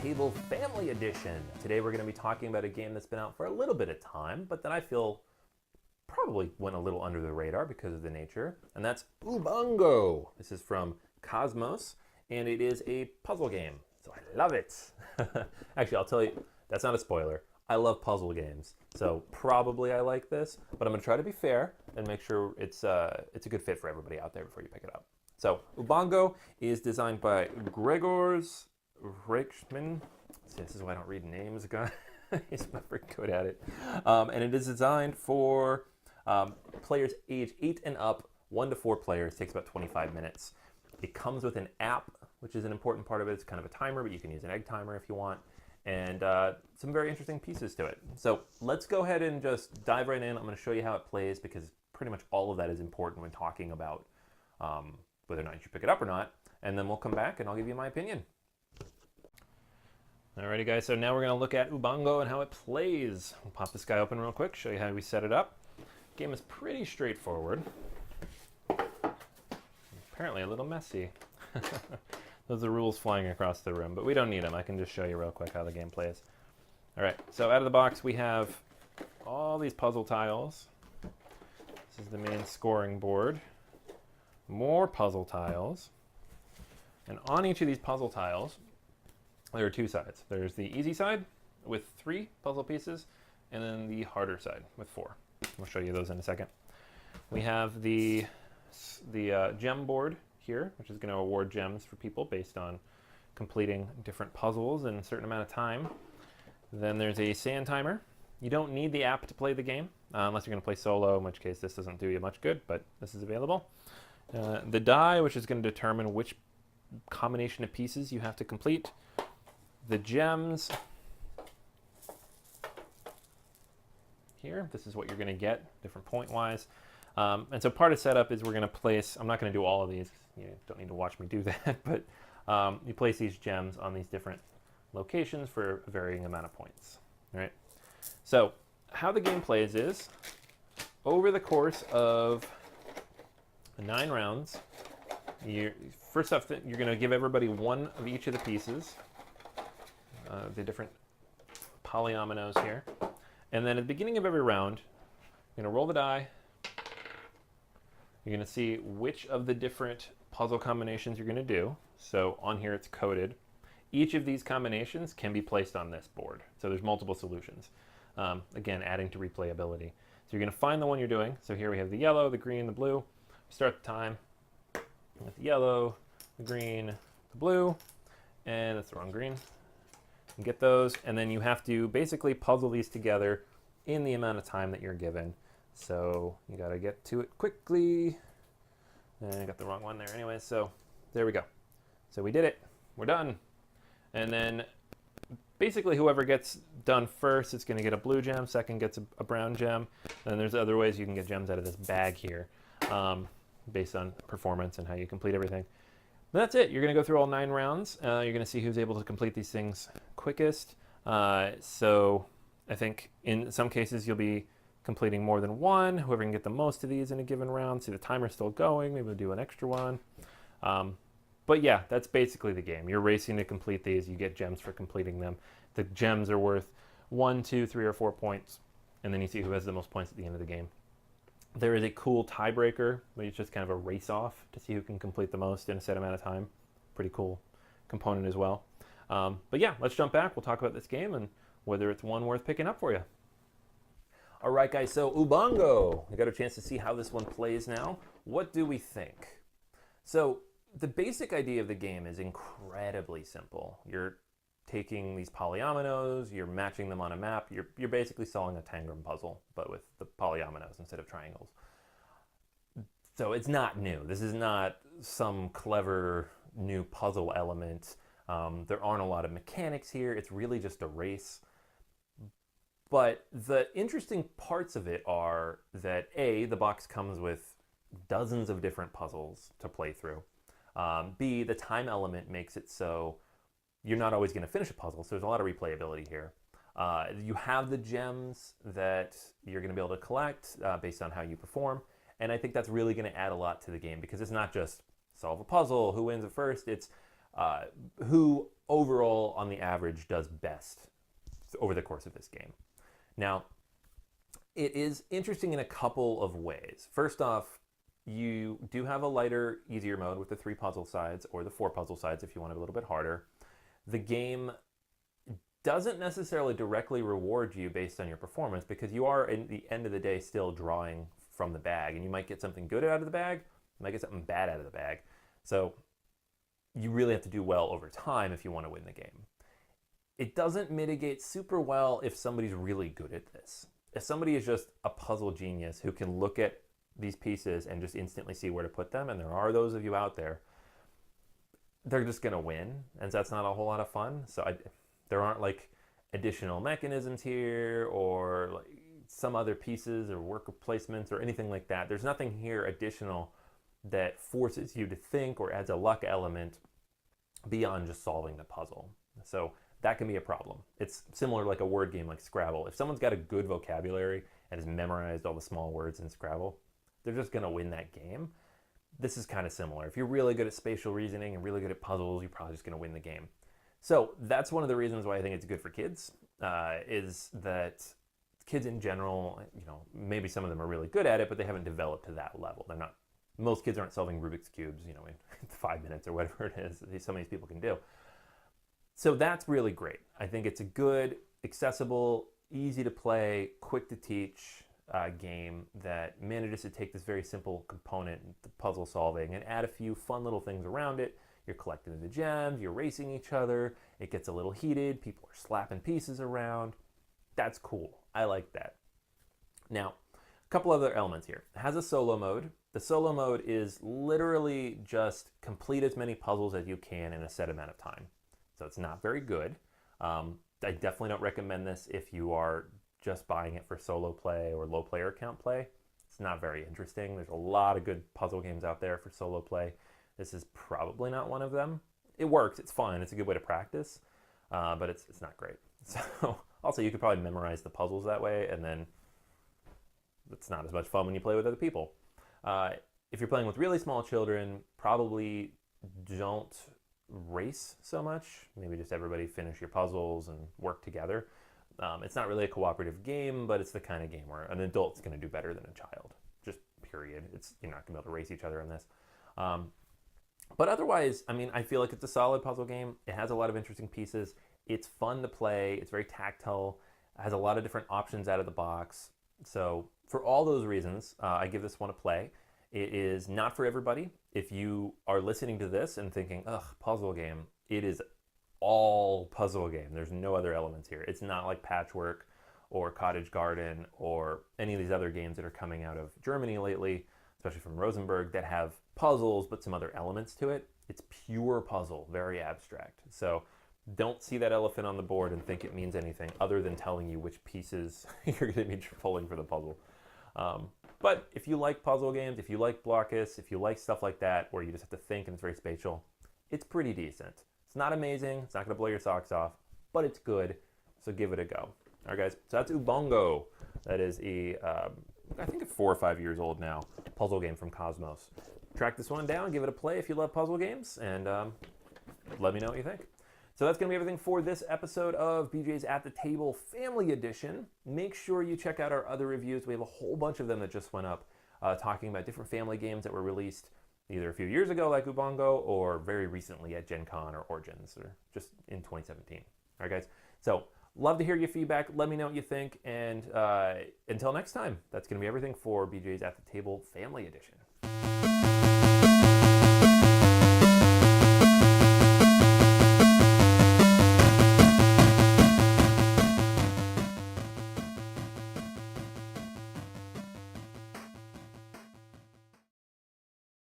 Table Family Edition. Today we're going to be talking about a game that's been out for a little bit of time, but that I feel probably went a little under the radar because of the nature, and that's Ubongo. This is from Kosmos, and it is a puzzle game, so I love it. Actually, I'll tell you, that's not a spoiler. I love puzzle games, so probably I like this, but I'm going to try to be fair and make sure it's a good fit for everybody out there before you pick it up. So, Ubongo is designed by Gregors Reichman. See, this is why I don't read names, guys. He's not very good at it. And it is designed for players age 8 and up, 1 to 4 players. It takes about 25 minutes. It comes with an app, which is an important part of it. It's kind of a timer, but you can use an egg timer if you want. And some very interesting pieces to it. So let's go ahead and just dive right in. I'm going to show you how it plays because pretty much all of that is important when talking about whether or not you should pick it up or not. And then we'll come back and I'll give you my opinion. Alrighty guys, so now we're going to look at Ubongo and how it plays. We'll pop this guy open real quick, show you how we set it up. Game is pretty straightforward. Apparently a little messy. Those are rules flying across the room, but we don't need them. I can just show you real quick how the game plays. Alright, so out of the box we have all these puzzle tiles. This is the main scoring board. More puzzle tiles. And on each of these puzzle tiles, there are 2 sides. There's the easy side with 3 puzzle pieces, and then the harder side with 4. We'll show you those in a second. We have the gem board here, which is going to award gems for people based on completing different puzzles in a certain amount of time. Then there's a sand timer. You don't need the app to play the game, unless you're going to play solo, in which case this doesn't do you much good, but this is available. The die, which is going to determine which combination of pieces you have to complete. The gems here, this is what you're going to get, different point-wise. And so part of setup is we're going to place, I'm not going to do all of these, you don't need to watch me do that, but you place these gems on these different locations for a varying amount of points. All right. So how the game plays is, over the course of 9 rounds, first off, you're going to give everybody 1 of each of the pieces. The different polyominoes here. And then at the beginning of every round, you're going to roll the die. You're going to see which of the different puzzle combinations you're going to do. So on here it's coded. Each of these combinations can be placed on this board. So there's multiple solutions. Again, adding to replayability. So you're going to find the one you're doing. So here we have the yellow, the green, the blue. Start the time with the yellow, the green, the blue, and that's the wrong green. Get those, and then you have to basically puzzle these together in the amount of time that you're given. So you got to get to it quickly. And I got the wrong one there anyway, so there we go. So we did it. We're done. And then basically whoever gets done first is going to get a blue gem, second gets a brown gem, and then there's other ways you can get gems out of this bag here based on performance and how you complete everything. That's it. You're going to go through all 9 rounds. You're going to see who's able to complete these things quickest. So I think in some cases you'll be completing more than 1. Whoever can get the most of these in a given round. See the timer's still going. Maybe we'll do an extra one. But yeah, that's basically the game. You're racing to complete these. You get gems for completing them. The gems are worth 1, 2, 3, or 4 points. And then you see who has the most points at the end of the game. There is a cool tiebreaker, but it's just kind of a race-off to see who can complete the most in a set amount of time. Pretty cool component as well. But yeah, let's jump back. We'll talk about this game and whether it's one worth picking up for you. All right, guys, so Ubongo. We got a chance to see how this one plays now. What do we think? So the basic idea of the game is incredibly simple. You're taking these polyominoes, you're matching them on a map, you're basically solving a tangram puzzle, but with the polyominoes instead of triangles. So it's not new. This is not some clever new puzzle element. There aren't a lot of mechanics here. It's really just a race. But the interesting parts of it are that A, the box comes with dozens of different puzzles to play through. B, the time element makes it so you're not always going to finish a puzzle, so there's a lot of replayability here. You have the gems that you're going to be able to collect based on how you perform, and I think that's really going to add a lot to the game because it's not just solve a puzzle, who wins it first, it's who overall, on the average, does best over the course of this game. Now, it is interesting in a couple of ways. First off, you do have a lighter, easier mode with the 3 puzzle sides, or the 4 puzzle sides if you want it a little bit harder. The game doesn't necessarily directly reward you based on your performance, because you are, in the end of the day, still drawing from the bag, and you might get something good out of the bag, you might get something bad out of the bag. So you really have to do well over time if you want to win the game. It doesn't mitigate super well if somebody's really good at this. If somebody is just a puzzle genius who can look at these pieces and just instantly see where to put them, and there are those of you out there, they're just going to win, and that's not a whole lot of fun. So there aren't like additional mechanisms here, or like some other pieces or worker placements or anything like that. There's nothing here additional that forces you to think or adds a luck element beyond just solving the puzzle. So that can be a problem. It's similar to like a word game like Scrabble. If someone's got a good vocabulary and has memorized all the small words in Scrabble, they're just going to win that game. This is kind of similar. If you're really good at spatial reasoning and really good at puzzles, you're probably just going to win the game. So that's one of the reasons why I think it's good for kids, is that kids in general, maybe some of them are really good at it, but they haven't developed to that level. Most kids aren't solving Rubik's Cubes, in 5 minutes or whatever it is that some of these people can do. So that's really great. I think it's a good, accessible, easy to play, quick to teach game that manages to take this very simple component, the puzzle solving, and add a few fun little things around it. You're collecting the gems, you're racing each other, it gets a little heated, people are slapping pieces around. That's cool. I like that. Now, a couple other elements here. It has a solo mode. The solo mode is literally just complete as many puzzles as you can in a set amount of time. So it's not very good. I definitely don't recommend this if you are just buying it for solo play or low player count play. It's not very interesting. There's a lot of good puzzle games out there for solo play. This is probably not one of them. It works, it's fun, it's a good way to practice, but it's not great. So also you could probably memorize the puzzles that way, and then it's not as much fun when you play with other people. If you're playing with really small children, probably don't race so much. Maybe just everybody finish your puzzles and work together. It's not really a cooperative game, but it's the kind of game where an adult's going to do better than a child. Just period. You're not going to be able to race each other in this. But otherwise, I feel like it's a solid puzzle game. It has a lot of interesting pieces. It's fun to play. It's very tactile. It has a lot of different options out of the box. So for all those reasons, I give this one a play. It is not for everybody. If you are listening to this and thinking, ugh, puzzle game, it is all puzzle game. There's no other elements here. It's not like Patchwork or Cottage Garden or any of these other games that are coming out of Germany lately, especially from Rosenberg, that have puzzles but some other elements to it. It's pure puzzle, very abstract. So don't see that elephant on the board and think it means anything other than telling you which pieces you're going to be pulling for the puzzle. But if you like puzzle games, if you like Blockus, if you like stuff like that where you just have to think and it's very spatial, it's pretty decent. It's not amazing, it's not going to blow your socks off, but it's good, so give it a go. All right, guys, so that's Ubongo. That is I think it's 4 or 5 years old now, puzzle game from Kosmos. Track this one down, give it a play if you love puzzle games, and let me know what you think. So that's going to be everything for this episode of BJ's At the Table Family Edition. Make sure you check out our other reviews. We have a whole bunch of them that just went up, talking about different family games that were released either a few years ago like Ubongo or very recently at Gen Con or Origins or just in 2017. All right, guys. So love to hear your feedback. Let me know what you think. And until next time, that's going to be everything for BJ's At the Table Family Edition.